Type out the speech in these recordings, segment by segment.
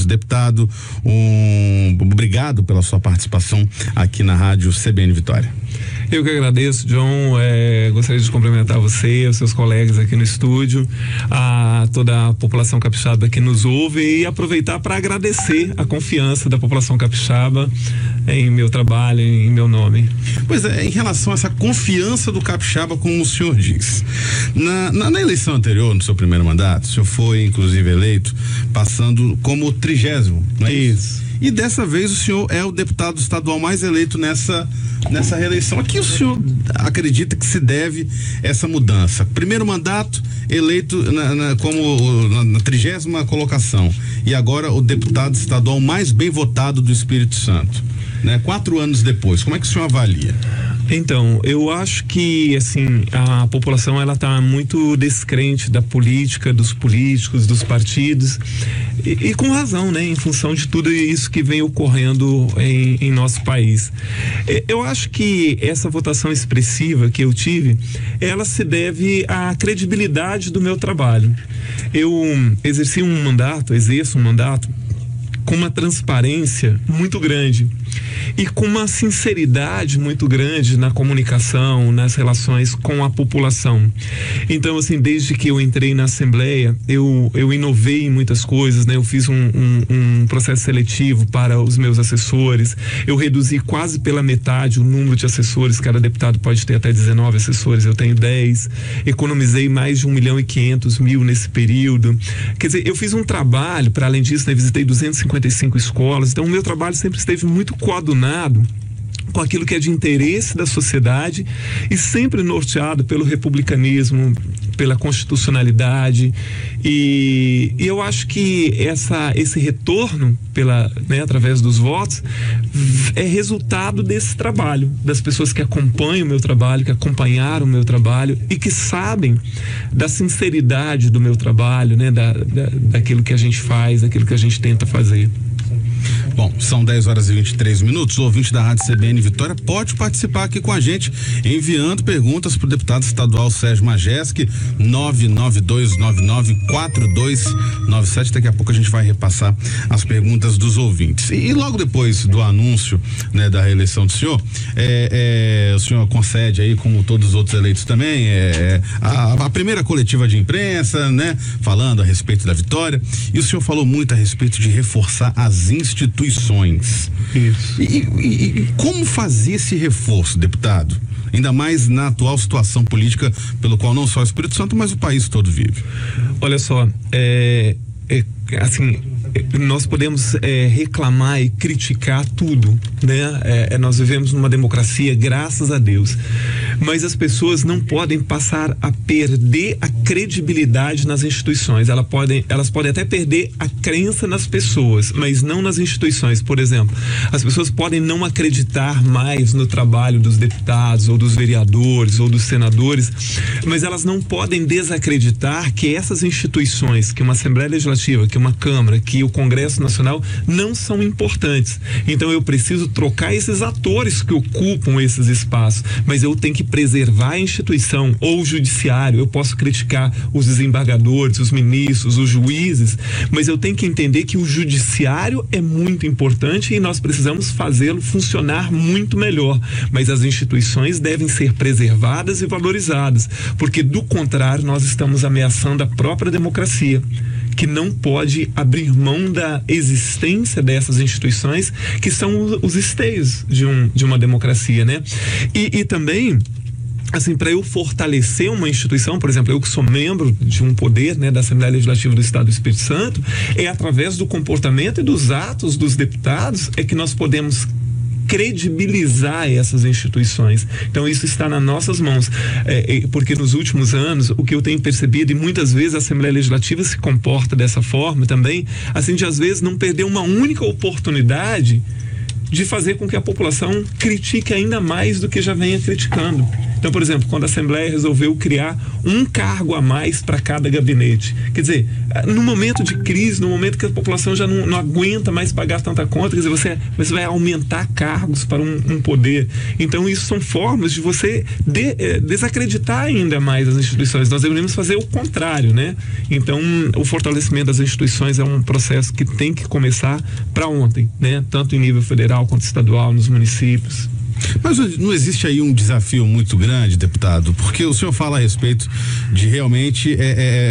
Santos. Deputado, obrigado pela sua participação aqui na Rádio CBN Vitória. Eu que agradeço, John. Gostaria de cumprimentar você, os seus colegas aqui no estúdio, a toda a população capixaba que nos ouve, e aproveitar para agradecer a confiança da população capixaba em meu trabalho, em meu nome. Pois é, em relação a essa confiança do capixaba, como o senhor diz, na eleição anterior, no seu primeiro mandato, o senhor foi inclusive eleito passando como 30º, não é isso? E dessa vez o senhor é o deputado estadual mais eleito nessa reeleição. A que o senhor acredita que se deve essa mudança? Primeiro mandato, eleito na 30ª colocação, e agora o deputado estadual mais bem votado do Espírito Santo, né? 4 anos depois, como é que o senhor avalia? Então, eu acho que, assim, a população, ela tá muito descrente da política, dos políticos, dos partidos, e com razão, né? Em função de tudo isso que vem ocorrendo em nosso país. Eu acho que essa votação expressiva que eu tive, ela se deve à credibilidade do meu trabalho. Eu exerço um mandato com uma transparência muito grande e com uma sinceridade muito grande na comunicação, nas relações com a população. Então, assim, desde que eu entrei na Assembleia, eu inovei em muitas coisas, né? Eu fiz um processo seletivo para os meus assessores, eu reduzi quase pela metade o número de assessores. Cada deputado pode ter até 19 assessores, eu tenho 10, economizei mais de 1.500.000 nesse período. Quer dizer, eu fiz um trabalho, para além disso, né? Visitei 255 escolas, então o meu trabalho sempre esteve muito coadunado com aquilo que é de interesse da sociedade e sempre norteado pelo republicanismo, pela constitucionalidade, e eu acho que esse retorno através dos votos é resultado desse trabalho, das pessoas que acompanham o meu trabalho, que acompanharam o meu trabalho e que sabem da sinceridade do meu trabalho, né? Daquilo que a gente faz, daquilo que a gente tenta fazer. Bom, são 10h23. O ouvinte da Rádio CBN Vitória pode participar aqui com a gente, enviando perguntas para o deputado estadual Sérgio Majeski, 992994297. Daqui a pouco a gente vai repassar as perguntas dos ouvintes. E logo depois do anúncio, né, da reeleição do senhor, o senhor concede aí, como todos os outros eleitos também, a primeira coletiva de imprensa, né, falando a respeito da vitória, e o senhor falou muito a respeito de reforçar as instituições. Isso. E como fazer esse reforço, deputado? Ainda mais na atual situação política pelo qual não só o Espírito Santo, mas o país todo vive. Olha só, assim, nós podemos reclamar e criticar tudo, né? Nós vivemos numa democracia, graças a Deus, mas as pessoas não podem passar a perder a credibilidade nas instituições. Elas podem até perder a crença nas pessoas, mas não nas instituições. Por exemplo, as pessoas podem não acreditar mais no trabalho dos deputados ou dos vereadores ou dos senadores, mas elas não podem desacreditar que essas instituições, que uma Assembleia Legislativa, que uma Câmara, que o Congresso Nacional não são importantes. Então eu preciso trocar esses atores que ocupam esses espaços, mas eu tenho que preservar a instituição ou o judiciário. Eu posso criticar os desembargadores, os ministros, os juízes, mas eu tenho que entender que o judiciário é muito importante e nós precisamos fazê-lo funcionar muito melhor, mas as instituições devem ser preservadas e valorizadas, porque do contrário nós estamos ameaçando a própria democracia, que não pode abrir mão da existência dessas instituições, que são os esteios de uma democracia, né? E também, assim, para eu fortalecer uma instituição, por exemplo, eu que sou membro de um poder, né, da Assembleia Legislativa do Estado do Espírito Santo, é através do comportamento e dos atos dos deputados é que nós podemos credibilizar essas instituições. Então isso está nas nossas mãos, porque nos últimos anos o que eu tenho percebido, e muitas vezes a Assembleia Legislativa se comporta dessa forma também, assim, de às vezes não perder uma única oportunidade de fazer com que a população critique ainda mais do que já venha criticando. Então, por exemplo, quando a Assembleia resolveu criar um cargo a mais para cada gabinete, quer dizer, no momento de crise, no momento que a população já não aguenta mais pagar tanta conta, quer dizer, você vai aumentar cargos para um poder. Então, isso são formas de você desacreditar ainda mais as instituições. Nós deveríamos fazer o contrário, né? Então, o fortalecimento das instituições é um processo que tem que começar para ontem, né? Tanto em nível federal quanto estadual, nos municípios. Mas não existe aí um desafio muito grande, deputado, porque o senhor fala a respeito de realmente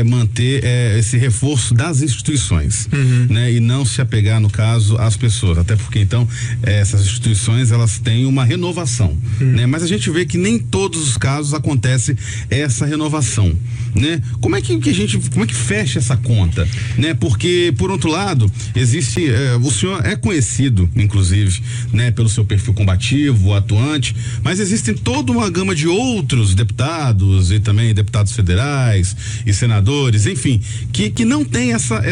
manter esse reforço das instituições, né? E não se apegar, no caso, às pessoas, até porque então essas instituições, elas têm uma renovação, né? Mas a gente vê que nem todos os casos acontece essa renovação, né? Como é que fecha essa conta, né? Porque, por outro lado, existe, o senhor é conhecido, inclusive, né? Pelo seu perfil combativo, atuante, mas existem toda uma gama de outros deputados e também deputados federais e senadores, enfim, que não tem essa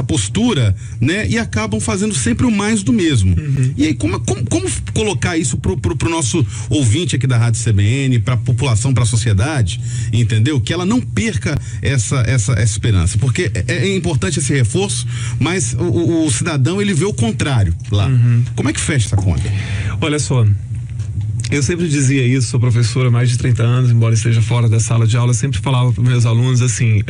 postura, né? E acabam fazendo sempre o mais do mesmo. E aí, como colocar isso pro nosso ouvinte aqui da Rádio CBN, pra população, pra sociedade, entendeu? Que ela não perca essa esperança, porque é importante esse reforço, mas o cidadão, ele vê o contrário lá. Como é que fecha essa conta? Olha só, eu sempre dizia isso, sou professor há mais de 30 anos, embora esteja fora da sala de aula, eu sempre falava para os meus alunos assim,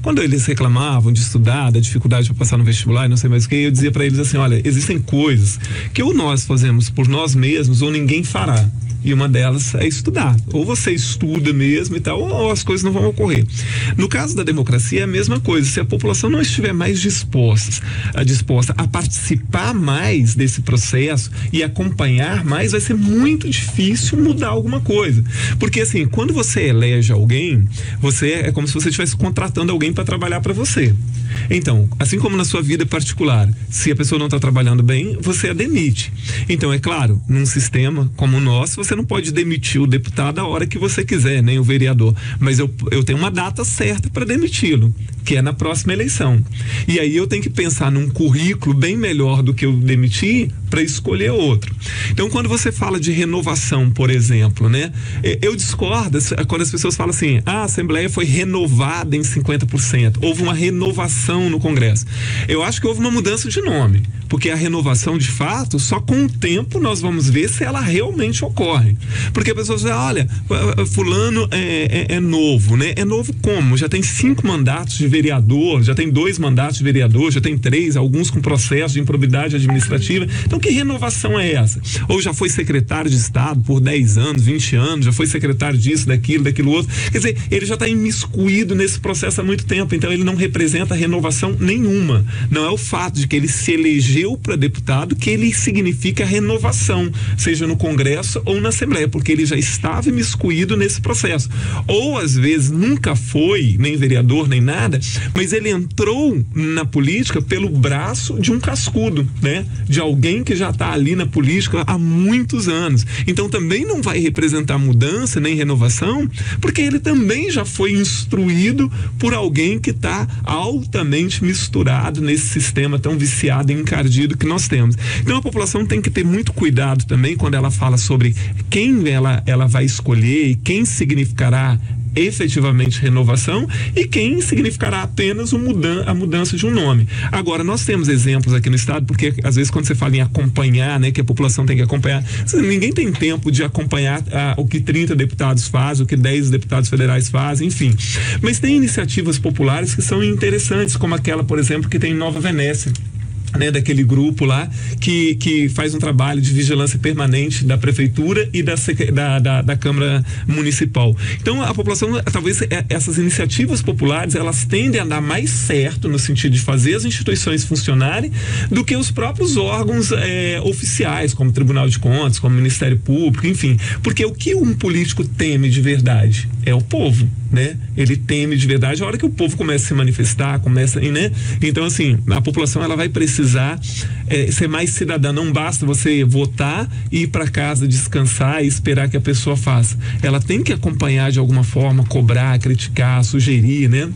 quando eles reclamavam de estudar, da dificuldade para passar no vestibular e não sei mais o que, eu dizia para eles assim, olha, existem coisas que ou nós fazemos por nós mesmos ou ninguém fará. E uma delas é estudar. Ou você estuda mesmo e tal, ou as coisas não vão ocorrer. No caso da democracia é a mesma coisa. Se a população não estiver mais disposta a participar mais desse processo e acompanhar mais, vai ser muito difícil mudar alguma coisa. Porque assim, quando você elege alguém, é como se você estivesse contratando alguém para trabalhar para você. Então, assim como na sua vida particular, se a pessoa não está trabalhando bem, você a demite. Então, é claro, num sistema como o nosso, você não pode demitir o deputado a hora que você quiser, nem o vereador. Mas eu tenho uma data certa para demiti-lo, que é na próxima eleição. E aí eu tenho que pensar num currículo bem melhor do que eu demitir para escolher outro. Então, quando você fala de renovação, por exemplo, né? Eu discordo quando as pessoas falam assim, a Assembleia foi renovada em 50%. Houve uma renovação no Congresso. Eu acho que houve uma mudança de nome, porque a renovação, de fato, só com o tempo nós vamos ver se ela realmente ocorre. Porque a pessoa diz, olha, fulano é novo, né? É novo como? Já tem 5 mandatos de vereador, já tem 2 mandatos de vereador, já tem 3, alguns com processo de improbidade administrativa. Então, que renovação é essa? Ou já foi secretário de Estado por 10 anos, 20 anos, já foi secretário disso, daquilo outro. Quer dizer, ele já está imiscuído nesse processo há muito tempo, então ele não representa renovação nenhuma. Não é o fato de que ele se elegeu para deputado que ele significa renovação, seja no Congresso ou na Assembleia, porque ele já estava imiscuído nesse processo. Ou às vezes nunca foi nem vereador nem nada, mas ele entrou na política pelo braço de um cascudo, né? De alguém que já está ali na política há muitos anos. Então também não vai representar mudança nem renovação, porque ele também já foi instruído por alguém que está altamente misturado nesse sistema tão viciado e encardido que nós temos. Então a população tem que ter muito cuidado também quando ela fala sobre quem ela vai escolher e quem significará efetivamente renovação e quem significará apenas a mudança de um nome. Agora, nós temos exemplos aqui no estado, porque às vezes quando você fala em acompanhar, né, que a população tem que acompanhar, ninguém tem tempo de acompanhar o que 30 deputados fazem, o que 10 deputados federais fazem, enfim. Mas tem iniciativas populares que são interessantes, como aquela, por exemplo, que tem em Nova Venécia, né, daquele grupo lá que faz um trabalho de vigilância permanente da prefeitura e da Câmara Municipal. Então a população, talvez essas iniciativas populares, elas tendem a dar mais certo no sentido de fazer as instituições funcionarem do que os próprios órgãos oficiais, como Tribunal de Contas, como Ministério Público, enfim, porque o que um político teme de verdade é o povo, né? Ele teme de verdade a hora que o povo começa a se manifestar, né? Então, assim, a população, ela vai precisar ser mais cidadã. Não basta você votar e ir para casa descansar e esperar que a pessoa faça. Ela tem que acompanhar de alguma forma, cobrar, criticar, sugerir, né?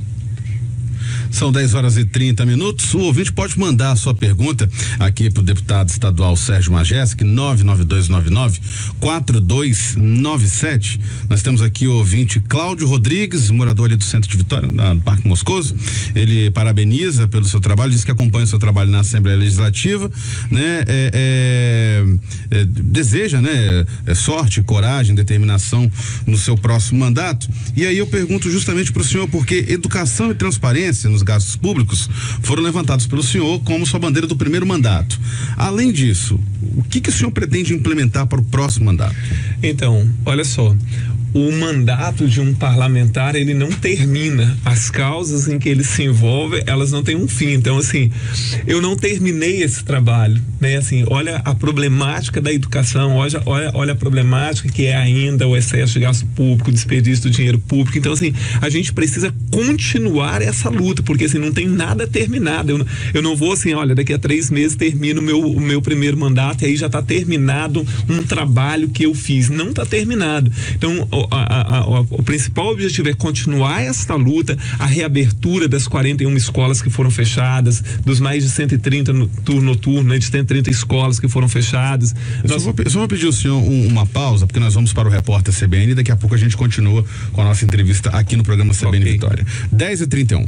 São 10h30. O ouvinte pode mandar a sua pergunta aqui para o deputado estadual Sérgio Majeski, 99299-4297. Nós temos aqui o ouvinte Cláudio Rodrigues, morador ali do centro de Vitória, no Parque Moscoso. Ele parabeniza pelo seu trabalho, diz que acompanha o seu trabalho na Assembleia Legislativa, né? Deseja, né? Sorte, coragem, determinação no seu próximo mandato. E aí eu pergunto justamente para o senhor, porque educação e transparência nos gastos públicos foram levantados pelo senhor como sua bandeira do primeiro mandato. Além disso, o que o senhor pretende implementar para o próximo mandato? Então, olha só, o mandato de um parlamentar, ele não termina. As causas em que ele se envolve, elas não têm um fim. Então, assim, eu não terminei esse trabalho, né? Assim, olha a problemática da educação, olha a problemática que é ainda o excesso de gasto público, o desperdício do dinheiro público. Então, assim, a gente precisa continuar essa luta, porque, assim, não tem nada terminado. Eu não vou, assim, olha, daqui a 3 meses termino o meu primeiro mandato e aí já está terminado um trabalho que eu fiz. Não está terminado. Então, o principal objetivo é continuar esta luta, a reabertura das 41 escolas que foram fechadas, dos mais de 130 no turno noturno, né, de 130 escolas que foram fechadas. Eu só vou pedir ao senhor uma pausa, porque nós vamos para o repórter CBN e daqui a pouco a gente continua com a nossa entrevista aqui no programa CBN Vitória. 10h31.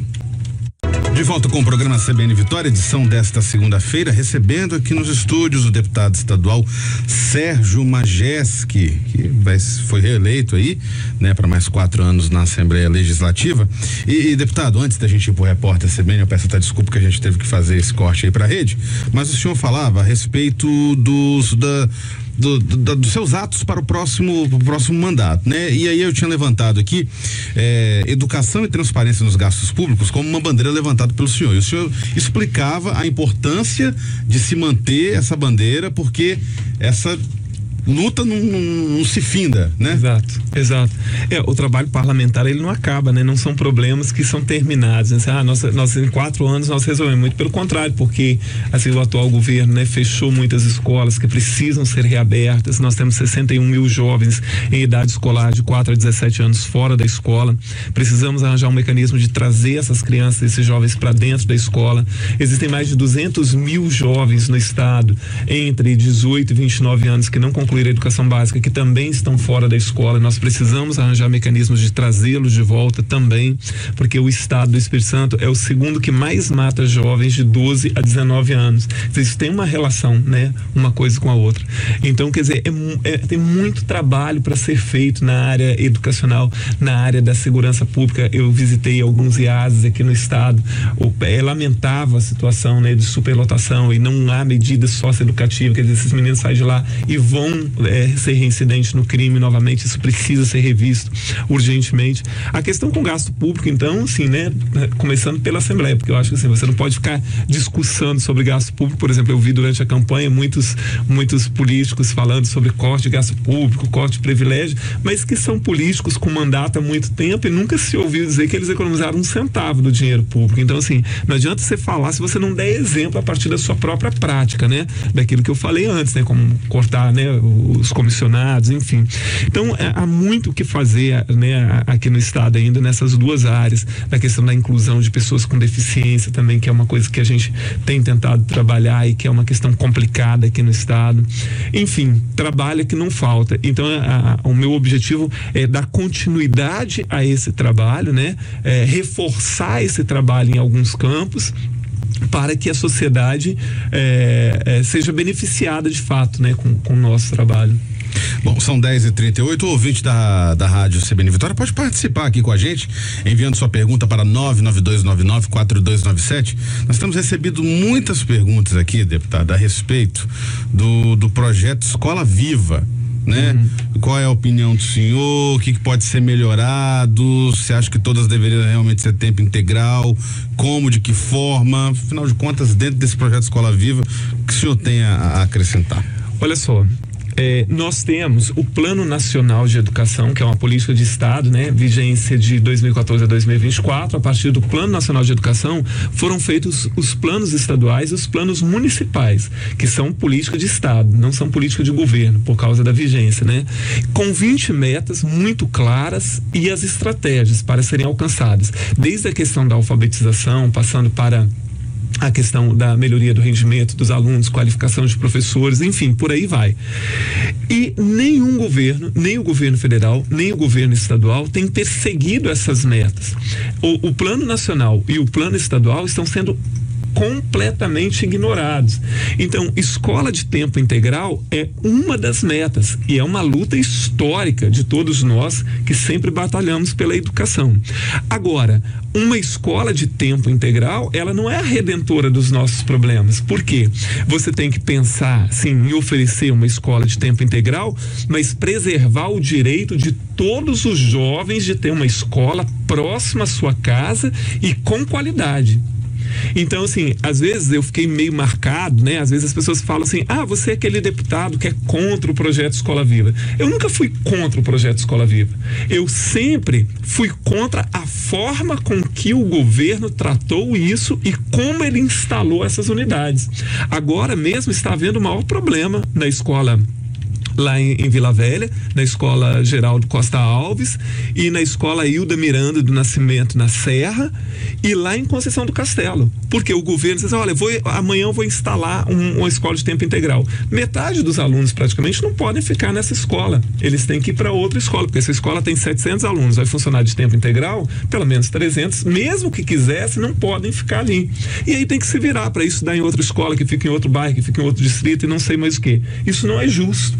De volta com o programa CBN Vitória, edição desta segunda-feira, recebendo aqui nos estúdios o deputado estadual Sérgio Majeski, que foi reeleito aí, né, para mais 4 anos na Assembleia Legislativa. E deputado, antes da gente ir pro repórter CBN, eu peço até desculpa que a gente teve que fazer esse corte aí para a rede, mas o senhor falava a respeito dos seus atos para o próximo mandato, né? E aí eu tinha levantado aqui educação e transparência nos gastos públicos como uma bandeira levantada pelo senhor. E o senhor explicava a importância de se manter essa bandeira, porque essa luta não se finda, né? Exato. O trabalho parlamentar, ele não acaba, né? Não são problemas que são terminados, né? Nós em 4 anos nós resolvemos, muito pelo contrário, porque assim, o atual governo, né, fechou muitas escolas que precisam ser reabertas. Nós temos 61 mil jovens em idade escolar de 4 a 17 anos fora da escola. Precisamos arranjar um mecanismo de trazer essas crianças, esses jovens para dentro da escola. Existem mais de 200 mil jovens no estado entre 18 e 29 anos que não concluíram a educação básica, que também estão fora da escola. Nós precisamos arranjar mecanismos de trazê-los de volta também, porque o estado do Espírito Santo é o segundo que mais mata jovens de 12 a 19 anos. Isso tem uma relação, né? Uma coisa com a outra. Então, quer dizer, tem muito trabalho para ser feito na área educacional, na área da segurança pública. Eu visitei alguns IASs aqui no estado. É lamentável a situação, né, de superlotação, e não há medidas socioeducativas. Quer dizer, esses meninos saem de lá e vão ser reincidente no crime novamente. Isso precisa ser revisto urgentemente. A questão com gasto público, então, assim, né, começando pela Assembleia, porque eu acho que assim, você não pode ficar discussando sobre gasto público. Por exemplo, eu vi durante a campanha muitos políticos falando sobre corte de gasto público, corte de privilégio, mas que são políticos com mandato há muito tempo e nunca se ouviu dizer que eles economizaram um centavo do dinheiro público. Então, assim, não adianta você falar se você não der exemplo a partir da sua própria prática, né, daquilo que eu falei antes, né, como cortar, né, os comissionados, enfim. Então, há muito o que fazer, né, aqui no estado ainda nessas duas áreas, da questão da inclusão de pessoas com deficiência também, que é uma coisa que a gente tem tentado trabalhar e que é uma questão complicada aqui no estado. Enfim, trabalho que não falta. Então, o meu objetivo é dar continuidade a esse trabalho, né, reforçar esse trabalho em alguns campos, para que a sociedade seja beneficiada de fato, né, com o nosso trabalho. Bom, são 10h38. O ouvinte da rádio CBN Vitória pode participar aqui com a gente, enviando sua pergunta para 99299-4297. Nós temos recebido muitas perguntas aqui, deputado, a respeito do projeto Escola Viva, né? Qual é a opinião do senhor? O que pode ser melhorado? Você acha que todas deveriam realmente ser tempo integral? Como, de que forma? Afinal de contas, dentro desse projeto Escola Viva, o que o senhor tem a acrescentar? Olha só, nós temos o Plano Nacional de Educação, que é uma política de Estado, né? Vigência de 2014 a 2024. A partir do Plano Nacional de Educação foram feitos os planos estaduais e os planos municipais, que são política de Estado, não são política de governo, por causa da vigência, né? Com 20 metas muito claras e as estratégias para serem alcançadas, desde a questão da alfabetização, passando para a questão da melhoria do rendimento dos alunos, qualificação de professores, enfim, por aí vai. E nenhum governo, nem o governo federal, nem o governo estadual tem perseguido essas metas. O plano nacional e o plano estadual estão sendo completamente ignorados. Então, escola de tempo integral é uma das metas e é uma luta histórica de todos nós que sempre batalhamos pela educação. Agora, uma escola de tempo integral, ela não é a redentora dos nossos problemas. Por quê? Você tem que pensar, sim, em oferecer uma escola de tempo integral, mas preservar o direito de todos os jovens de ter uma escola próxima à sua casa e com qualidade. Então, assim, às vezes eu fiquei meio marcado, né? Às vezes as pessoas falam assim, você é aquele deputado que é contra o projeto Escola Viva. Eu nunca fui contra o projeto Escola Viva. Eu sempre fui contra a forma com que o governo tratou isso e como ele instalou essas unidades. Agora mesmo está havendo o maior problema na escola lá em Vila Velha, na escola Geraldo Costa Alves e na escola Hilda Miranda do Nascimento na Serra e lá em Conceição do Castelo, porque o governo diz, olha, amanhã eu vou instalar uma escola de tempo integral. Metade dos alunos praticamente não podem ficar nessa escola, eles têm que ir para outra escola, porque essa escola tem 700 alunos, vai funcionar de tempo integral, pelo menos 300, mesmo que quisesse, não podem ficar ali. E aí tem que se virar para estudar em outra escola, que fica em outro bairro, que fica em outro distrito e não sei mais o que. Isso não é justo.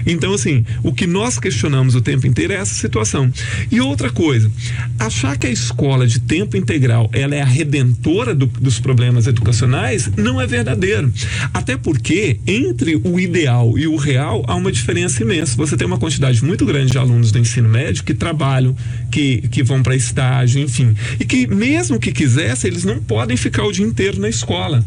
Então, assim, o que nós questionamos o tempo inteiro é essa situação. E outra coisa, achar que a escola de tempo integral ela é a redentora dos problemas educacionais não é verdadeiro. Até porque entre o ideal e o real há uma diferença imensa. Você tem uma quantidade muito grande de alunos do ensino médio que trabalham, que vão para estágio, enfim, e que mesmo que quisessem, eles não podem ficar o dia inteiro na escola.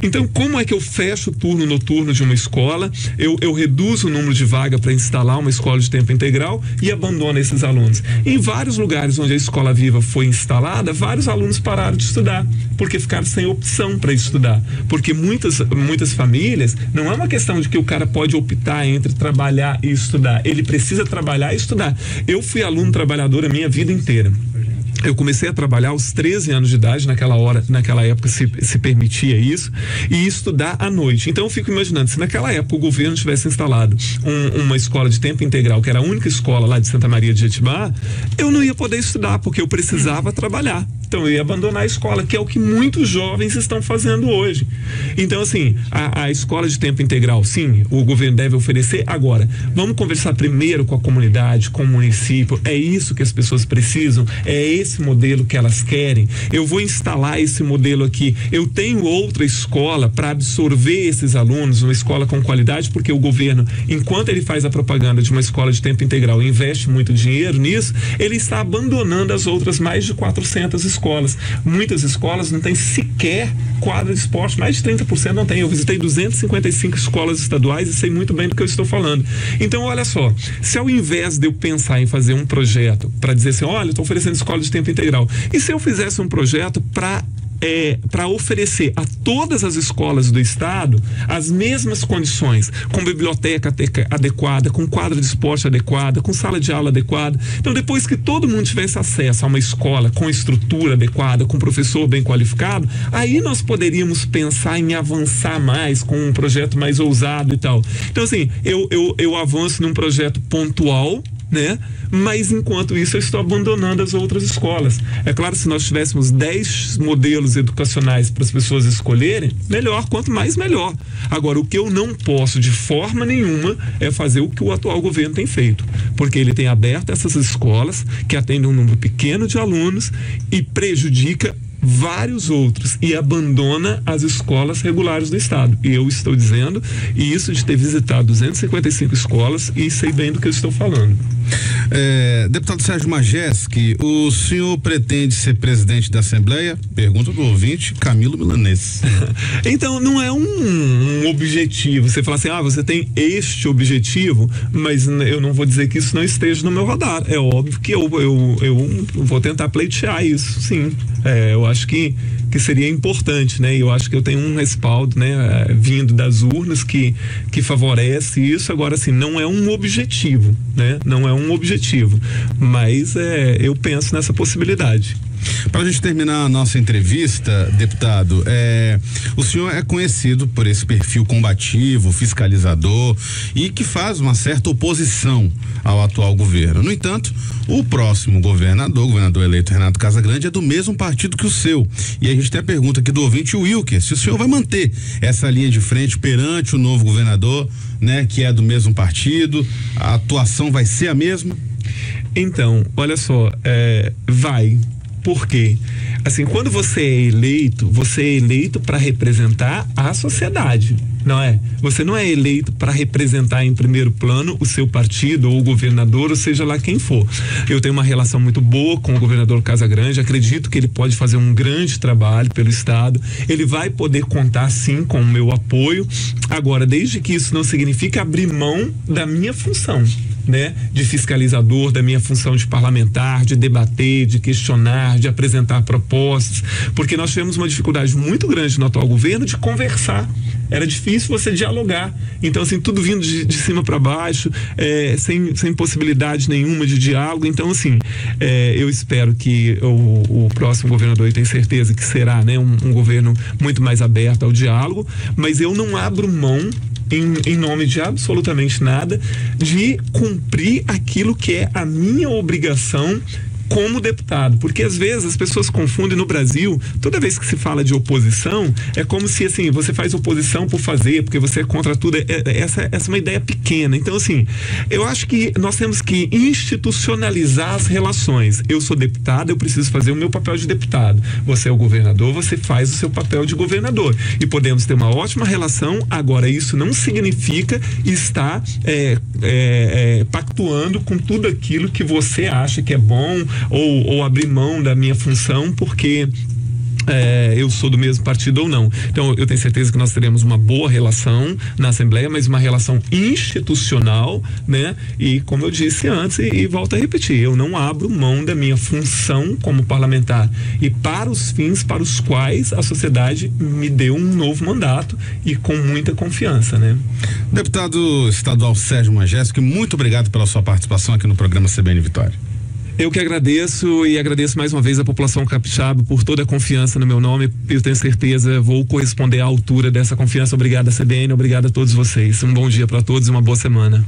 Então, como é que eu fecho o turno noturno de uma escola, eu reduzo o número de vaga para instalar uma escola de tempo integral e abandono esses alunos? Em vários lugares onde a Escola Viva foi instalada, vários alunos pararam de estudar, porque ficaram sem opção para estudar. Porque muitas famílias, não é uma questão de que o cara pode optar entre trabalhar e estudar, ele precisa trabalhar e estudar. Eu fui aluno trabalhador a minha vida inteira. Eu comecei a trabalhar aos 13 anos de idade, naquela época se permitia isso, e estudar à noite. Então eu fico imaginando, se naquela época o governo tivesse instalado uma escola de tempo integral, que era a única escola lá de Santa Maria de Jetibá, eu não ia poder estudar, porque eu precisava trabalhar. Então eu ia abandonar a escola, que é o que muitos jovens estão fazendo hoje. Então, assim, a escola de tempo integral, sim, o governo deve oferecer. Agora, vamos conversar primeiro com a comunidade, com o município. É isso que as pessoas precisam, é esse modelo que elas querem. Eu vou instalar esse modelo aqui. Eu tenho outra escola para absorver esses alunos, uma escola com qualidade, porque o governo, enquanto ele faz a propaganda de uma escola de tempo integral e investe muito dinheiro nisso, ele está abandonando as outras mais de 400 escolas. Muitas escolas não têm sequer quadra de esporte, mais de 30% não tem. Eu visitei 255 escolas estaduais e sei muito bem do que eu estou falando. Então, olha só, se ao invés de eu pensar em fazer um projeto para dizer assim, olha, eu estou oferecendo escola de tempo integral, e se eu fizesse um projeto para oferecer a todas as escolas do estado as mesmas condições, com biblioteca adequada, com quadra de esporte adequada, com sala de aula adequada. Então, depois que todo mundo tivesse acesso a uma escola com estrutura adequada, com professor bem qualificado, aí nós poderíamos pensar em avançar mais com um projeto mais ousado e tal. Então, assim, eu avanço num projeto pontual, né? Mas enquanto isso eu estou abandonando as outras escolas. É claro, se nós tivéssemos 10 modelos educacionais para as pessoas escolherem, melhor, quanto mais melhor. Agora, o que eu não posso de forma nenhuma é fazer o que o atual governo tem feito, porque ele tem aberto essas escolas que atendem um número pequeno de alunos e prejudica vários outros e abandona as escolas regulares do estado. E eu estou dizendo isso de ter visitado 255 escolas e sei bem do que eu estou falando. Deputado Sérgio Majeski, o senhor pretende ser presidente da Assembleia? Pergunta do ouvinte Camilo Milanês. Então, não é um objetivo. Você fala assim, você tem este objetivo, mas eu não vou dizer que isso não esteja no meu radar. É óbvio que eu vou tentar pleitear isso, sim. Eu acho que seria importante, né? Eu acho que eu tenho um respaldo, né? Vindo das urnas que favorece isso. Agora, assim, não é um objetivo, né? Não é um objetivo, mas eu penso nessa possibilidade. Para a gente terminar a nossa entrevista, deputado, o senhor é conhecido por esse perfil combativo, fiscalizador e que faz uma certa oposição ao atual governo. No entanto, o próximo governador eleito Renato Casagrande, é do mesmo partido que o seu. E a gente tem a pergunta aqui do ouvinte Wilker, se o senhor vai manter essa linha de frente perante o novo governador, né, que é do mesmo partido, a atuação vai ser a mesma? Então, olha só, vai. Por quê? Assim, quando você é eleito para representar a sociedade, não é? Você não é eleito para representar em primeiro plano o seu partido ou o governador, ou seja lá quem for. Eu tenho uma relação muito boa com o governador Casagrande, acredito que ele pode fazer um grande trabalho pelo estado, ele vai poder contar sim com o meu apoio, agora, desde que isso não signifique abrir mão da minha função, né? De fiscalizador, da minha função de parlamentar, de debater, de questionar, de apresentar propostas, porque nós tivemos uma dificuldade muito grande no atual governo de conversar. Era difícil você dialogar. Então, assim, tudo vindo de cima para baixo, sem possibilidade nenhuma de diálogo. Então, assim, eu espero que o próximo governador, eu tenho certeza que será, né, um governo muito mais aberto ao diálogo, mas eu não abro mão, em nome de absolutamente nada, de cumprir aquilo que é a minha obrigação como deputado, porque às vezes as pessoas confundem no Brasil, toda vez que se fala de oposição, é como se assim, você faz oposição por fazer, porque você é contra tudo, essa é uma ideia pequena. Então, assim, eu acho que nós temos que institucionalizar as relações. Eu sou deputado, eu preciso fazer o meu papel de deputado. Você é o governador, você faz o seu papel de governador. E podemos ter uma ótima relação, agora isso não significa estar pactuando com tudo aquilo que você acha que é bom, ou abrir mão da minha função porque eu sou do mesmo partido ou não. Então, eu tenho certeza que nós teremos uma boa relação na Assembleia, mas uma relação institucional, né? E como eu disse antes, e volto a repetir, eu não abro mão da minha função como parlamentar e para os fins para os quais a sociedade me deu um novo mandato e com muita confiança, né? Deputado estadual Sérgio Majeski, muito obrigado pela sua participação aqui no programa CBN Vitória. Eu que agradeço e agradeço mais uma vez a população capixaba por toda a confiança no meu nome. Eu tenho certeza, vou corresponder à altura dessa confiança. Obrigado a CBN, obrigado a todos vocês. Um bom dia para todos e uma boa semana.